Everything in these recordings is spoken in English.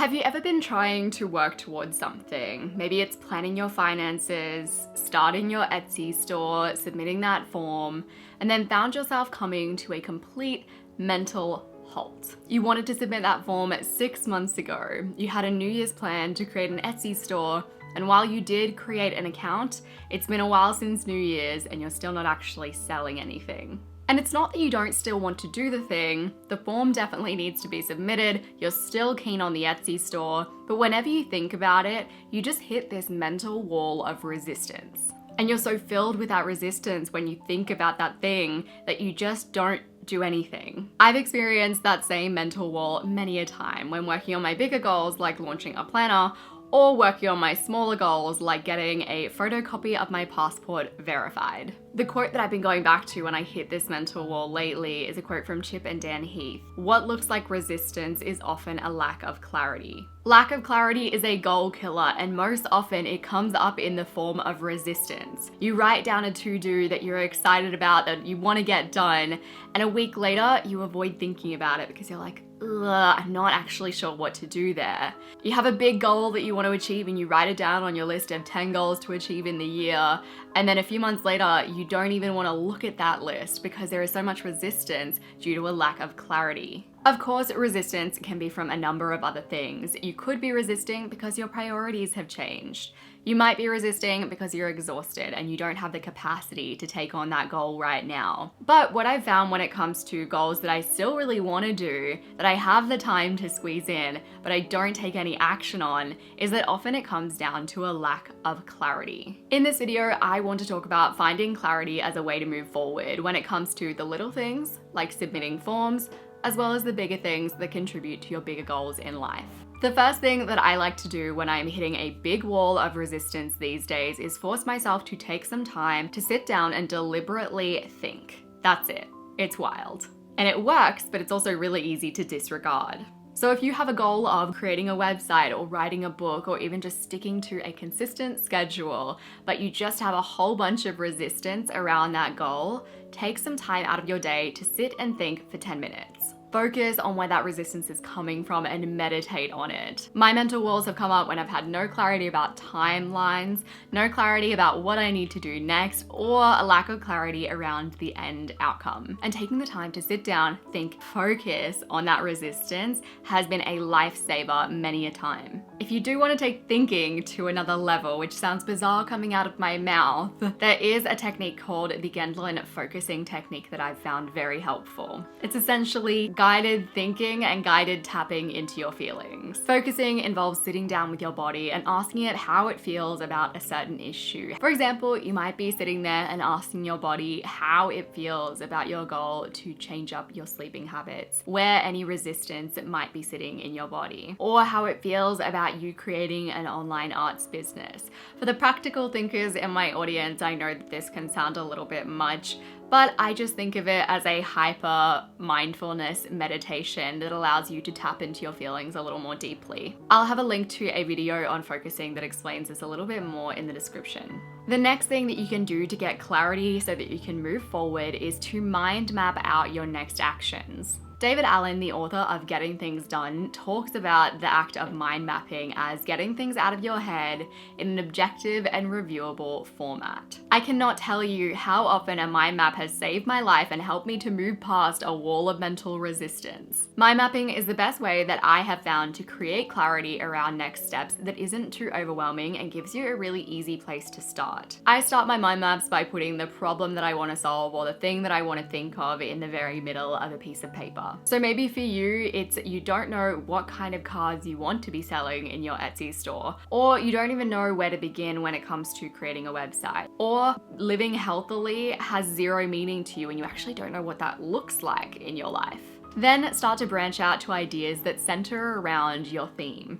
Have you ever been trying to work towards something? Maybe it's planning your finances, starting your Etsy store, submitting that form, and then found yourself coming to a complete mental halt. You wanted to submit that form 6 months ago. You had a New Year's plan to create an Etsy store, and while you did create an account, it's been a while since New Year's and you're still not actually selling anything. And it's not that you don't still want to do the thing, the form definitely needs to be submitted, you're still keen on the Etsy store, but whenever you think about it, you just hit this mental wall of resistance. And you're so filled with that resistance when you think about that thing that you just don't do anything. I've experienced that same mental wall many a time when working on my bigger goals like launching a planner, or working on my smaller goals like getting a photocopy of my passport verified. The quote that I've been going back to when I hit this mental wall lately is a quote from Chip and Dan Heath. What looks like resistance is often a lack of clarity. Lack of clarity is a goal killer, and most often it comes up in the form of resistance. You write down a to-do that you're excited about, that you want to get done, and a week later you avoid thinking about it because you're like, I'm not actually sure what to do there. You have a big goal that you want to achieve and you write it down on your list of 10 goals to achieve in the year, and then a few months later you don't even want to look at that list because there is so much resistance due to a lack of clarity. Of course, resistance can be from a number of other things. You could be resisting because your priorities have changed. You might be resisting because you're exhausted and you don't have the capacity to take on that goal right now. But what I've found when it comes to goals that I still really want to do, that I have the time to squeeze in, but I don't take any action on, is that often it comes down to a lack of clarity. In this video, I want to talk about finding clarity as a way to move forward when it comes to the little things, like submitting forms, as well as the bigger things that contribute to your bigger goals in life. The first thing that I like to do when I'm hitting a big wall of resistance these days is force myself to take some time to sit down and deliberately think. That's it. It's wild. And it works, but it's also really easy to disregard. So if you have a goal of creating a website or writing a book or even just sticking to a consistent schedule, but you just have a whole bunch of resistance around that goal, take some time out of your day to sit and think for 10 minutes. Focus on where that resistance is coming from and meditate on it. My mental walls have come up when I've had no clarity about timelines, no clarity about what I need to do next, or a lack of clarity around the end outcome. And taking the time to sit down, think, focus on that resistance has been a lifesaver many a time. If you do want to take thinking to another level, which sounds bizarre coming out of my mouth, there is a technique called the Gendlin focusing technique that I've found very helpful. It's essentially guided thinking and guided tapping into your feelings. Focusing involves sitting down with your body and asking it how it feels about a certain issue. For example, you might be sitting there and asking your body how it feels about your goal to change up your sleeping habits, where any resistance might be sitting in your body, or how it feels about you creating an online arts business. For the practical thinkers in my audience, I know that this can sound a little bit much, but I just think of it as a hyper mindfulness meditation that allows you to tap into your feelings a little more deeply. I'll have a link to a video on focusing that explains this a little bit more in the description. The next thing that you can do to get clarity so that you can move forward is to mind map out your next actions. David Allen, the author of Getting Things Done, talks about the act of mind mapping as getting things out of your head in an objective and reviewable format. I cannot tell you how often a mind map has saved my life and helped me to move past a wall of mental resistance. Mind mapping is the best way that I have found to create clarity around next steps that isn't too overwhelming and gives you a really easy place to start. I start my mind maps by putting the problem that I want to solve or the thing that I want to think of in the very middle of a piece of paper. So maybe for you, it's you don't know what kind of cards you want to be selling in your Etsy store, or you don't even know where to begin when it comes to creating a website, or living healthily has zero meaning to you and you actually don't know what that looks like in your life. Then start to branch out to ideas that center around your theme.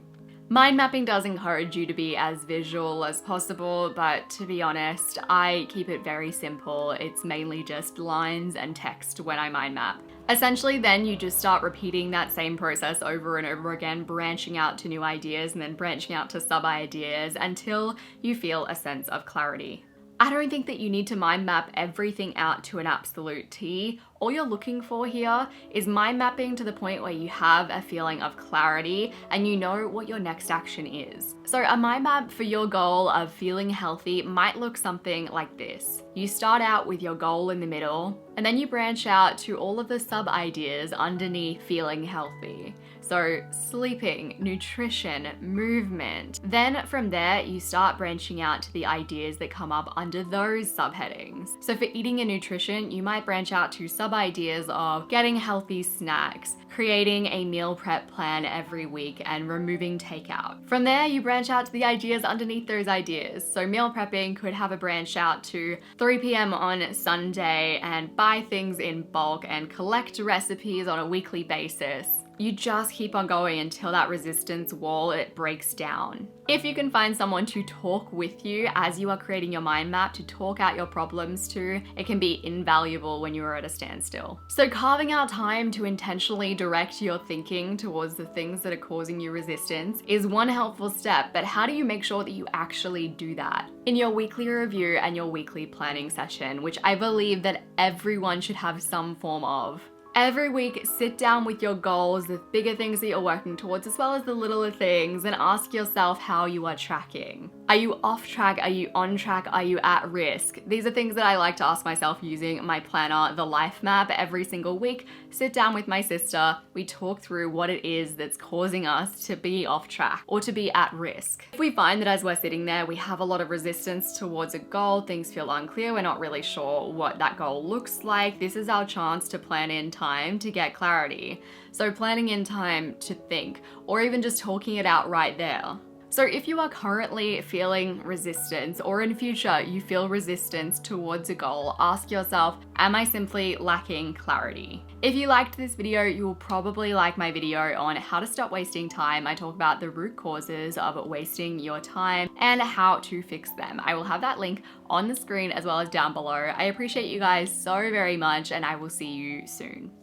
Mind mapping does encourage you to be as visual as possible, but to be honest, I keep it very simple. It's mainly just lines and text when I mind map. Essentially, then you just start repeating that same process over and over again, branching out to new ideas and then branching out to sub-ideas until you feel a sense of clarity. I don't think that you need to mind map everything out to an absolute T. All you're looking for here is mind mapping to the point where you have a feeling of clarity and you know what your next action is. So a mind map for your goal of feeling healthy might look something like this. You start out with your goal in the middle, and then you branch out to all of the sub ideas underneath feeling healthy. So sleeping, nutrition, movement. Then from there, you start branching out to the ideas that come up under those subheadings. So for eating and nutrition, you might branch out to sub ideas of getting healthy snacks, creating a meal prep plan every week, and removing takeout. From there, you branch out to the ideas underneath those ideas. So meal prepping could have a branch out to 3 p.m. on Sunday and buy things in bulk and collect recipes on a weekly basis. You just keep on going until that resistance wall, it breaks down. If you can find someone to talk with you as you are creating your mind map, to talk out your problems to, it can be invaluable when you are at a standstill. So carving out time to intentionally direct your thinking towards the things that are causing you resistance is one helpful step, but how do you make sure that you actually do that? In your weekly review and your weekly planning session, which I believe that everyone should have some form of, every week, sit down with your goals, the bigger things that you're working towards, as well as the littler things, and ask yourself how you are tracking. Are you off track? Are you on track? Are you at risk? These are things that I like to ask myself using my planner, the life map, every single week. Sit down with my sister. We talk through what it is that's causing us to be off track or to be at risk. If we find that as we're sitting there, we have a lot of resistance towards a goal, things feel unclear, we're not really sure what that goal looks like, this is our chance to plan in time to get clarity. So planning in time to think, or even just talking it out right there. So if you are currently feeling resistance, or in future you feel resistance towards a goal, ask yourself, am I simply lacking clarity? If you liked this video, you will probably like my video on how to stop wasting time. I talk about the root causes of wasting your time and how to fix them. I will have that link on the screen as well as down below. I appreciate you guys so very much, and I will see you soon.